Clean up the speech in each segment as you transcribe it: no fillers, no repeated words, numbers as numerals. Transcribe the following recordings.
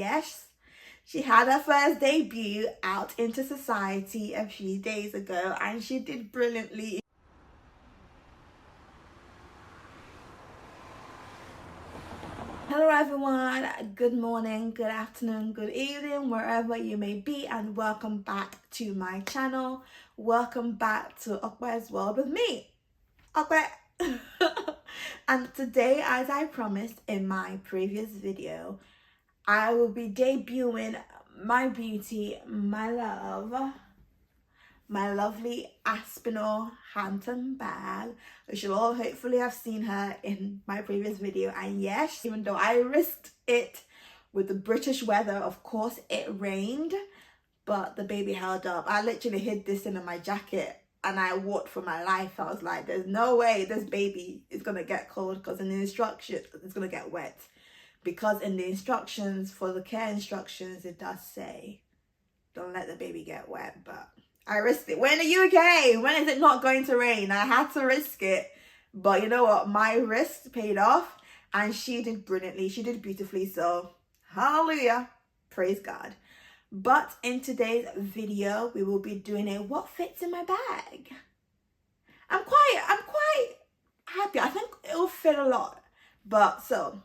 yes, she had her first debut out into society a few days ago, and she did brilliantly. Hello everyone, good morning, good afternoon, good evening, wherever you may be, and welcome back to my channel. Welcome back to Okwe's World with me, Okwe. And today, as I promised in my previous video, I will be debuting my beauty, my love, my lovely Aspinal Hampton bag, which you'll all hopefully have seen her in my previous video. And yes, even though I risked it with the British weather, of course it rained, but the baby held up. I literally hid this in my jacket and I walked for my life. I was like, there's no way this baby is gonna get cold, because in the instructions it's gonna get wet, because in the instructions, for the care instructions, it does say don't let the baby get wet. But I risked it. We're in the UK. When is it not going to rain? I had to risk it. But you know what? My risk paid off, and she did brilliantly. She did beautifully. So hallelujah. Praise God. But in today's video, we will be doing a what fits in my bag. I'm quite happy. I think it'll fit a lot. But so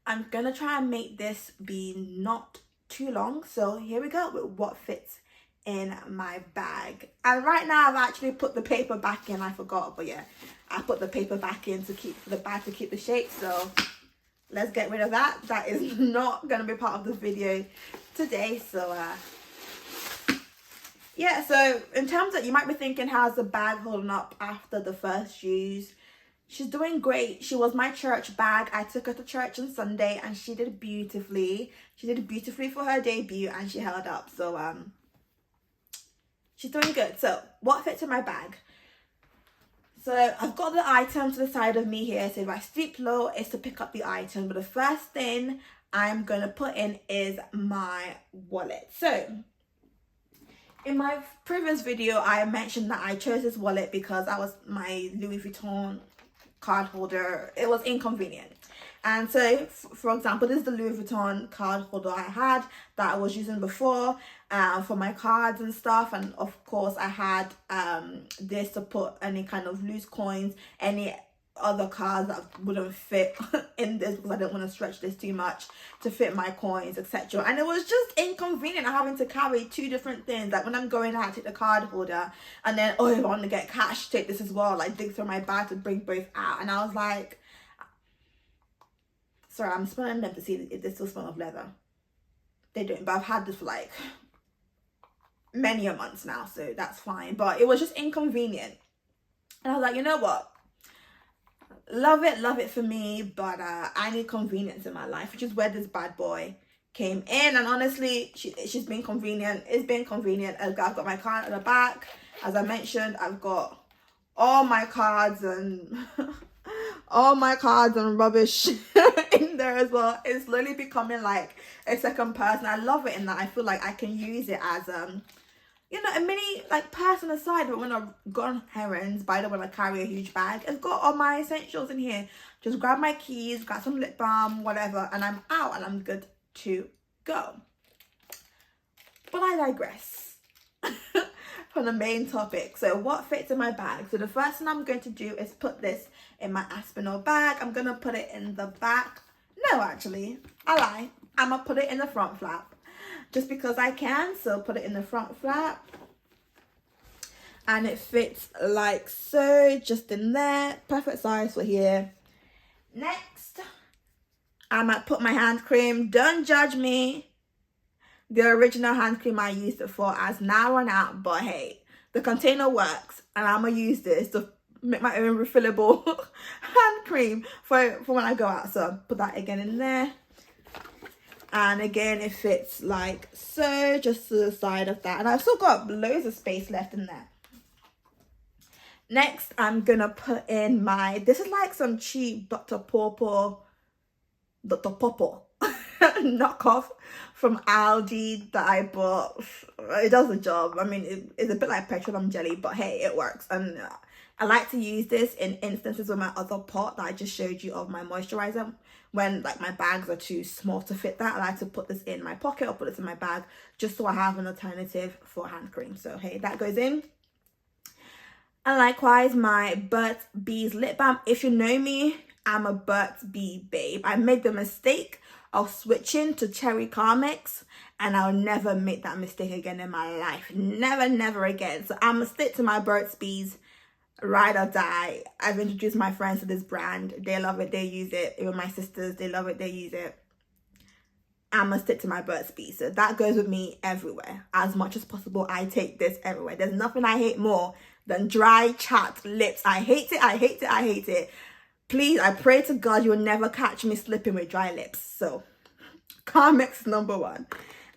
I'm gonna try and make this be not too long. So here we go with what fits in my bag. And right now I've actually put the paper back in. I forgot, but yeah, I put the paper back in to keep the bag, to keep the shape. So let's get rid of that. That is not gonna be part of the video today. So yeah, so in terms of, you might be thinking, how's the bag holding up after the first use? She's doing great. She was my church bag. I took her to church on Sunday and she did beautifully. She did beautifully for her debut and she held up. So she's doing good. So what fits in my bag? So I've got the item to the side of me here. So if I stoop low, it's to pick up the item. But the first thing I'm going to put in is my wallet. So in my previous video, I mentioned that I chose this wallet because I was my Louis Vuitton card holder. It was inconvenient. And so, for example, this is the Louis Vuitton card holder I had that I was using before for my cards and stuff. And of course, I had this to put any kind of loose coins, any other cards that wouldn't fit in this, because I didn't want to stretch this too much to fit my coins, etc. And it was just inconvenient having to carry two different things. Like when I'm going out, take the card holder, and then, oh, if I want to get cash, take this as well, like dig through my bag to bring both out. And I was like, sorry, I'm smelling them to see if they still smell of leather. They don't, but I've had this for like many a months now, so that's fine. But it was just inconvenient. And I was like, you know what? Love it for me, but I need convenience in my life, which is where this bad boy came in. And honestly, she's been convenient. It's been convenient. I've got my card at the back. As I mentioned, I've got all my cards and all my cards and rubbish in there as well. It's slowly becoming like a second person. I love it in that I feel like I can use it as you know, a mini like person aside. But when I go on errands, by the way, I carry a huge bag. It's got all my essentials in here. Just grab my keys, grab some lip balm, whatever, and I'm out and I'm good to go. But I digress from the main topic. So what fits in my bag? So the first thing I'm going to do is put this in my Aspinal bag. I'm gonna put it in the back. No, actually, I lie. I'm gonna put it in the front flap, just because I can. So put it in the front flap, and it fits like so, just in there, perfect size for here. Next, I might put my hand cream. Don't judge me. The original hand cream I used it for has now run out, but hey, the container works, and I'm gonna use this to make my own refillable hand cream for when I go out. So put that again in there. And again, it fits like so, just to the side of that. And I've still got loads of space left in there. Next, I'm gonna put in my, this is like some cheap Dr. Pawpaw knockoff from Aldi that I bought. It does the job. I mean, it's a bit like petroleum jelly, but hey, it works. And I like to use this in instances with my other pot that I just showed you of my moisturizer when like my bags are too small to fit that, I like to put this in my pocket or put this in my bag just so I have an alternative for hand cream. So hey, that goes in. And likewise, my Burt's Bees lip balm. If you know me, I'm a Burt's Bee babe. I made the mistake of switching to Cherry Carmex, and I'll never make that mistake again in my life. Never, never again. So I'm gonna stick to my Burt's Bees, ride or die. I've introduced my friends to this brand. They love it, they use it. Even my sisters, they love it, they use it. I'm gonna stick to my Burt's Bees. So that goes with me everywhere. As much as possible, I take this everywhere. There's nothing I hate more than dry, chapped lips. I hate it, I hate it, I hate it. Please, I pray to God you will never catch me slipping with dry lips. So, Carmex is number one.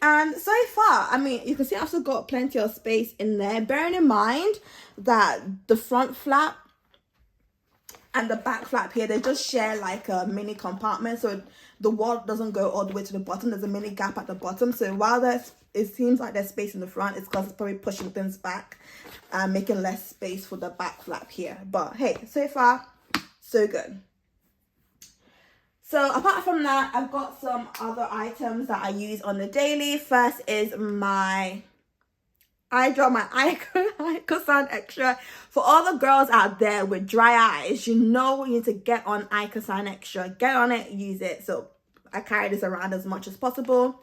And so far, I mean, you can see I've still got plenty of space in there. Bearing in mind that the front flap and the back flap here, they just share like a mini compartment. So the wall doesn't go all the way to the bottom. There's a mini gap at the bottom. So while it seems like there's space in the front, it's because it's probably pushing things back and making less space for the back flap here. But hey, so far, so good. So apart from that, I've got some other items that I use on the daily. First is my eye drop, my Icosan Extra. For all the girls out there with dry eyes, you know you need to get on Icosan Extra. Get on it, use it. So I carry this around as much as possible.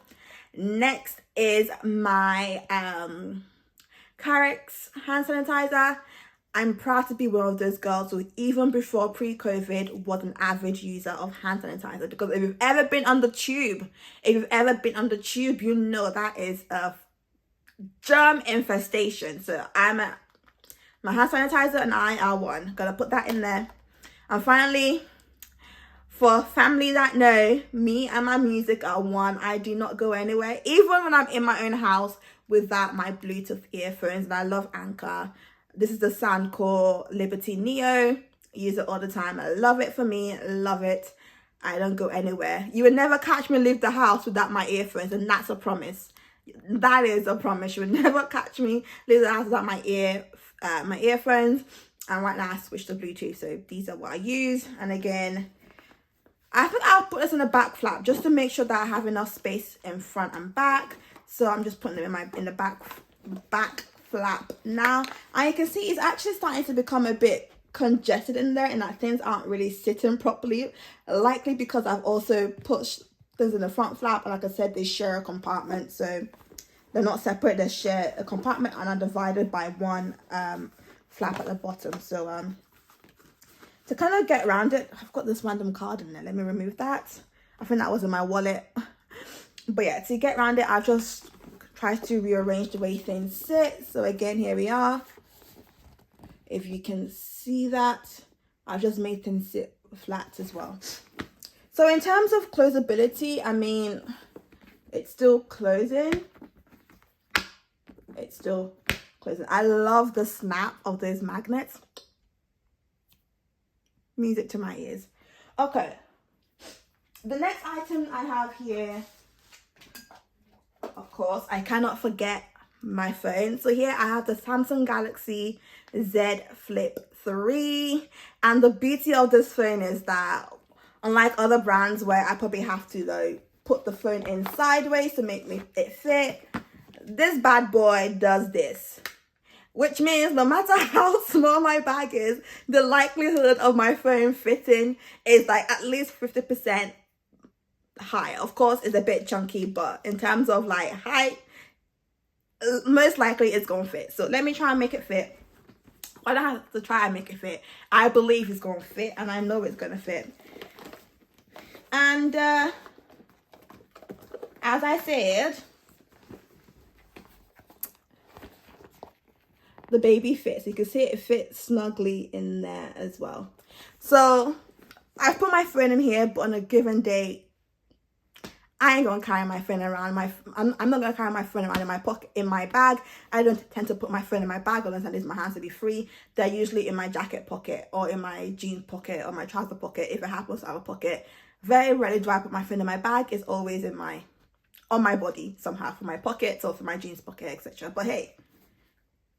Next is my Carex hand sanitizer. I'm proud to be one of those girls who, even before pre-COVID, was an average user of hand sanitizer. Because if you've ever been on the tube, you know that is a germ infestation. So my hand sanitizer and I are one. Gotta put that in there. And finally, for family that know, me and my music are one. I do not go anywhere, even when I'm in my own house, without my Bluetooth earphones. And I love Anchor. This is the Soundcore Liberty Neo. Use it all the time. I love it for me. Love it. I don't go anywhere. You would never catch me leave the house without my earphones, and that's a promise. That is a promise. You would never catch me leave the house without my earphones. And right now I switched to Bluetooth, so these are what I use. And again, I think I'll put this in the back flap just to make sure that I have enough space in front and back. So I'm just putting them in the back flap now, and you can see it's actually starting to become a bit congested in there, and that things aren't really sitting properly, likely because I've also pushed things in the front flap, and like I said, they share a compartment, so they're not separate, they share a compartment and are divided by one flap at the bottom. So to kind of get around it, I've got this random card in there. Let me remove that. I think that was in my wallet. But yeah, to get around it, I've just tried to rearrange the way things sit. So again, here we are. If you can see that, I've just made things sit flat as well. So in terms of closability, I mean, it's still closing. It's still closing. I love the snap of those magnets. Music to my ears. Okay. The next item I have here, of course, I cannot forget my phone. So here I have the Samsung Galaxy Z Flip 3. And the beauty of this phone is that, unlike other brands where I probably have to though put the phone in sideways to make it fit, this bad boy does this. Which means no matter how small my bag is, the likelihood of my phone fitting is like at least 50% higher. Of course, it's a bit chunky, but in terms of like height, most likely it's gonna fit. So let me try and make it fit. I don't have to try and make it fit. I believe it's gonna fit, and I know it's gonna fit. And as I said, the baby fits. You can see it fits snugly in there as well. So I've put my phone in here, but on a given day, I ain't gonna carry my phone around. I'm not gonna carry my phone around in my pocket, in my bag. I don't tend to put my phone in my bag unless I need my hands to be free. They're usually in my jacket pocket or in my jeans pocket or my trouser pocket if it happens to have a pocket. Very rarely do I put my phone in my bag. It's always on my body somehow, for my pockets or for my jeans pocket, etc. But hey,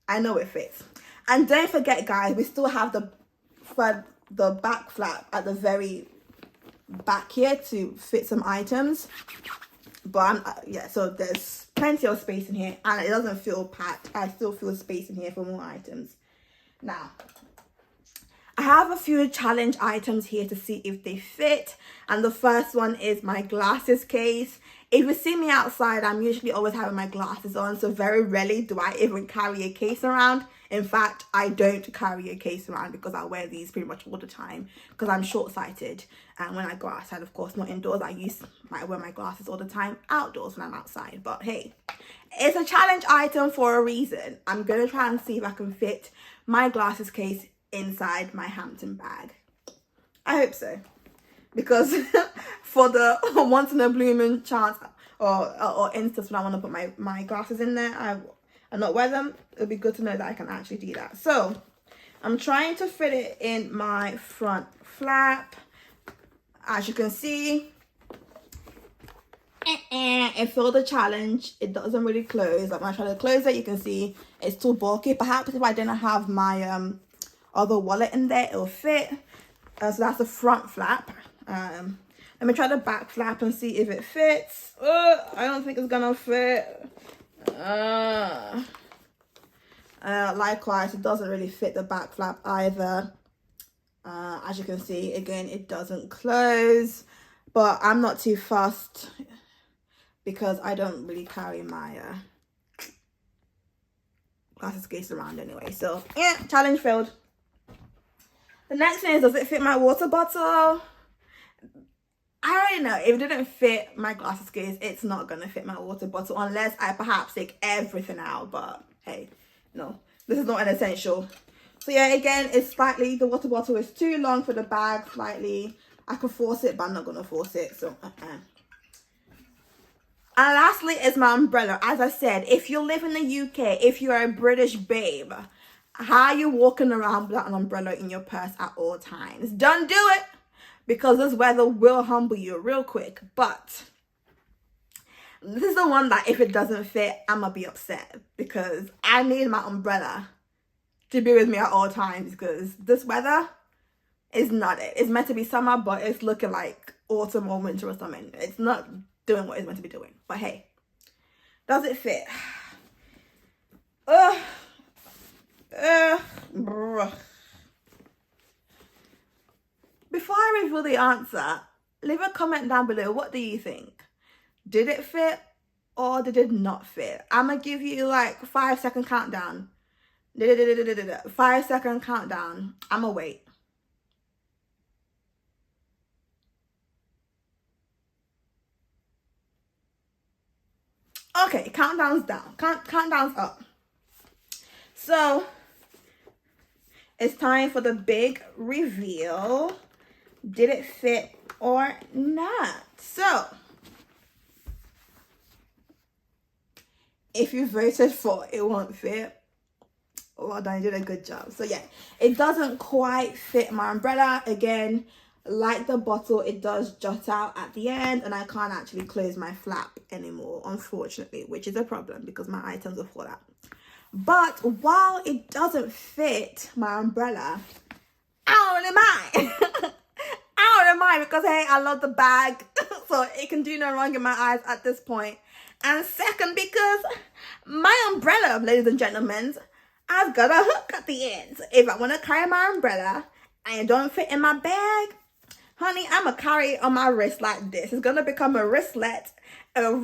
I know it fits. And don't forget, guys, we still have the back flap at the very back here to fit some items, but I'm yeah, so there's plenty of space in here and it doesn't feel packed. I still feel space in here for more items. Now I have a few challenge items here to see if they fit, and the first one is my glasses case. If you see me outside, I'm usually always having my glasses on, so very rarely do I even carry a case around. In fact, I don't carry a case around because I wear these pretty much all the time because I'm short-sighted, and when I go outside, of course, not indoors, I wear my glasses all the time outdoors when I'm outside. But hey, it's a challenge item for a reason. I'm gonna try and see if I can fit my glasses case inside my Hampton bag. I hope so, because for the once in a blue moon chance or instance when I want to put my glasses in there and not wear them, it'll be good to know that I can actually do that. So I'm trying to fit it in my front flap. As you can see, it failed the challenge. It doesn't really close. Like when I try to close it, you can see it's too bulky. Perhaps if I didn't have my other wallet in there, it'll fit. So that's the front flap. Let me try the back flap and see if it fits. I don't think it's gonna fit. Likewise, it doesn't really fit the back flap either. As you can see, again, it doesn't close, but I'm not too fussed because I don't really carry my glasses case around anyway. So yeah, challenge failed. The next thing is, does it fit my water bottle? I already know if it didn't fit my glasses case, it's not gonna fit my water bottle unless I perhaps take everything out. But hey, no, this is not an essential. So yeah, again, it's slightly, the water bottle is too long for the bag slightly. I can force it, but I'm not gonna force it. So And lastly is my umbrella. As I said, if you live in the UK, if you're a British babe, how are you walking around without an umbrella in your purse at all times? Don't do it, because this weather will humble you real quick. But this is the one that if it doesn't fit, I'm gonna be upset because I need my umbrella to be with me at all times, because this weather is not it. It's meant to be summer, but it's looking like autumn or winter or something. It's not doing what it's meant to be doing. But hey, does it fit? Before I reveal the answer, leave a comment down below. What do you think? Did it fit or did it not fit? I'm gonna give you like 5-second countdown. 5-second countdown. I'm gonna wait. Okay, countdown's down. Countdown's up. So it's time for the big reveal. Did it fit or not? So if you voted for it won't fit, well done, you did a good job. So yeah, it doesn't quite fit my umbrella. Again, like the bottle, it does jut out at the end and I can't actually close my flap anymore, unfortunately, which is a problem because my items are full out. But while it doesn't fit my umbrella, I don't really mind. I don't really mind because hey, I love the bag, so it can do no wrong in my eyes at this point. And second, because my umbrella, ladies and gentlemen, I've got a hook at the end. So if I want to carry my umbrella and it don't fit in my bag, honey, I'm going to carry it on my wrist like this. It's going to become a wristlet and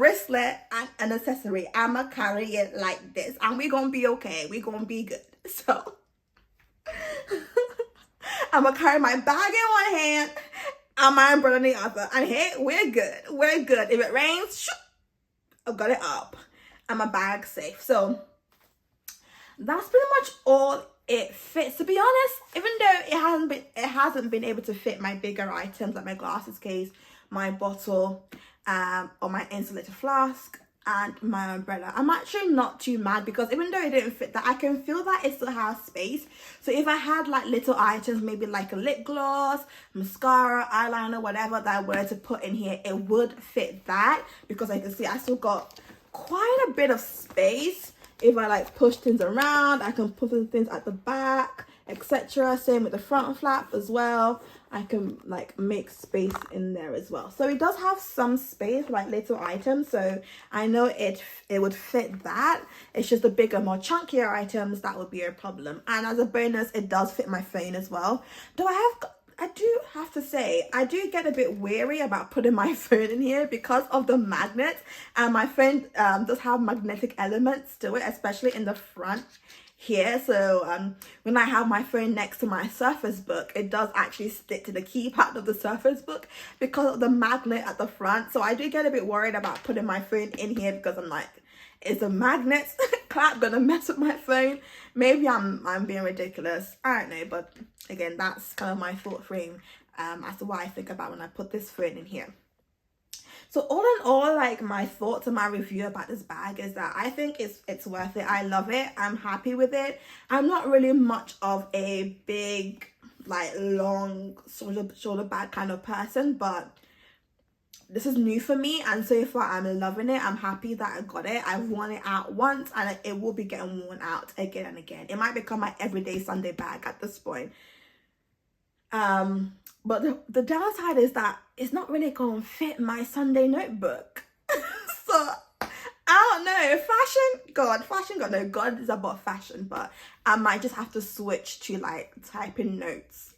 an accessory. I'm going to carry it like this. And we're going to be okay. We're going to be good. So I'm going to carry my bag in one hand and my umbrella in the other. And hey, we're good. We're good. If it rains, shoot, I've got it up and my bag's safe. So that's pretty much all it fits. To be honest, even though it hasn't been able to fit my bigger items like my glasses case, my bottle, or my insulated flask and my umbrella, I'm actually not too mad because even though it didn't fit that, I can feel that it still has space. So if I had like little items, maybe like a lip gloss, mascara, eyeliner, whatever that I wanted to put in here, it would fit that because I can see I still got quite a bit of space. If I like push things around, I can put things at the back, etc. Same with the front flap as well. I can like make space in there as well. So it does have some space, like little items, so I know it would fit that. It's just the bigger, more chunkier items that would be a problem. And as a bonus, it does fit my phone as well. I do have to say, I do get a bit wary about putting my phone in here because of the magnets, and my phone does have magnetic elements to it, especially in the front here. So when I have my phone next to my Surface Book, it does actually stick to the keypad of the Surface Book because of the magnet at the front. So I do get a bit worried about putting my phone in here because I'm like, is the magnets clap gonna mess with my phone? Maybe I'm being ridiculous, I don't know, but again, that's kind of my thought frame as to what I think about when I put this phone in here. So all in all, like, my thoughts and my review about this bag is that I think it's worth it. I love it. I'm happy with it. I'm not really much of a big, like, long shoulder bag kind of person, but this is new for me, and so far I'm loving it. I'm happy that I got it. I've worn it out once, and it will be getting worn out again and again. It might become my everyday Sunday bag at this point. But the downside is that it's not really going to fit my Sunday notebook. So I don't know. Fashion God, no, God is about fashion, but I might just have to switch to like typing notes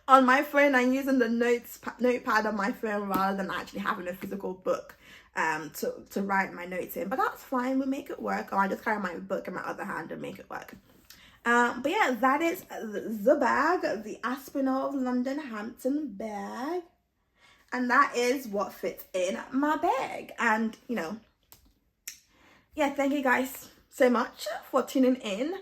on my phone. I'm using the notepad on my phone rather than actually having a physical book to write my notes in. But that's fine. We'll make it work. Or I just carry my book in my other hand and make it work. But yeah, that is the bag, the Aspinal of London Hampton bag. And that is what fits in my bag. And, you know, yeah, thank you guys so much for tuning in.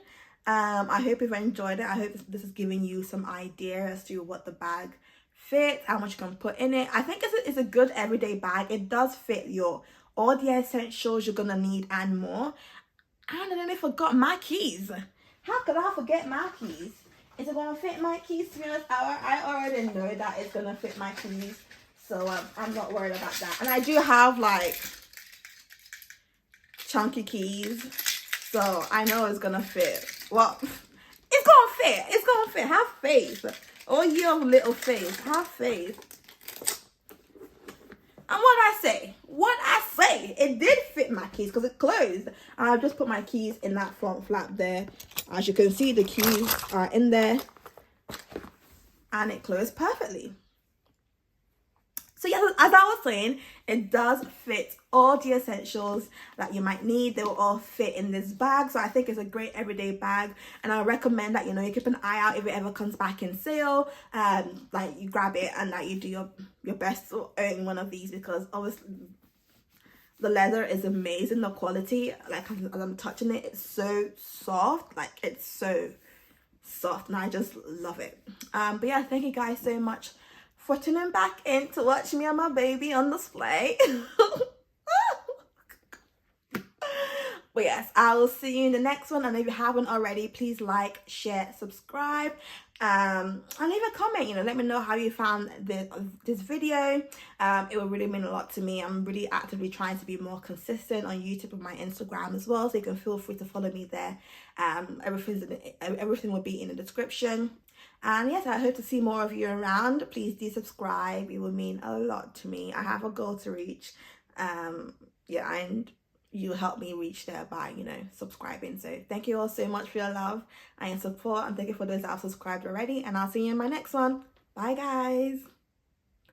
I hope you've enjoyed it. I hope this is giving you some idea as to what the bag fits, how much you can put in it. I think it's a good everyday bag. It does fit all the essentials you're gonna need and more. And I nearly forgot my keys. How could I forget my keys? Is it gonna fit my keys? To be honest, I already know that it's gonna fit my keys, so I'm not worried about that. And I do have like chunky keys, so I know it's gonna fit. Well, it's gonna fit. It's gonna fit. Have faith. All you little faith. Have faith. And what I say, it did fit my keys because it closed. And I've just put my keys in that front flap there. As you can see, the keys are in there and it closed perfectly. So yeah, as I was saying, it does fit all the essentials that you might need. They will all fit in this bag. So I think it's a great everyday bag. And I recommend that, you know, you keep an eye out if it ever comes back in sale. Like you grab it and that you do your best to own one of these, because obviously the leather is amazing. The quality, like as I'm touching it, it's so soft. Like it's so soft and I just love it. But yeah, thank you guys so much for tuning back in to watch me and my baby on display. But yes, I will see you in the next one. And if you haven't already, please like, share, subscribe, and leave a comment. You know, let me know how you found this video. It will really mean a lot to me. I'm really actively trying to be more consistent on YouTube and my Instagram as well, so you can feel free to follow me there. Everything will be in the description. And yes, I hope to see more of you around. Please do subscribe. It will mean a lot to me. I have a goal to reach. Yeah, and you help me reach there by, you know, subscribing. So thank you all so much for your love and your support. And thank you for those that have subscribed already. And I'll see you in my next one. Bye, guys.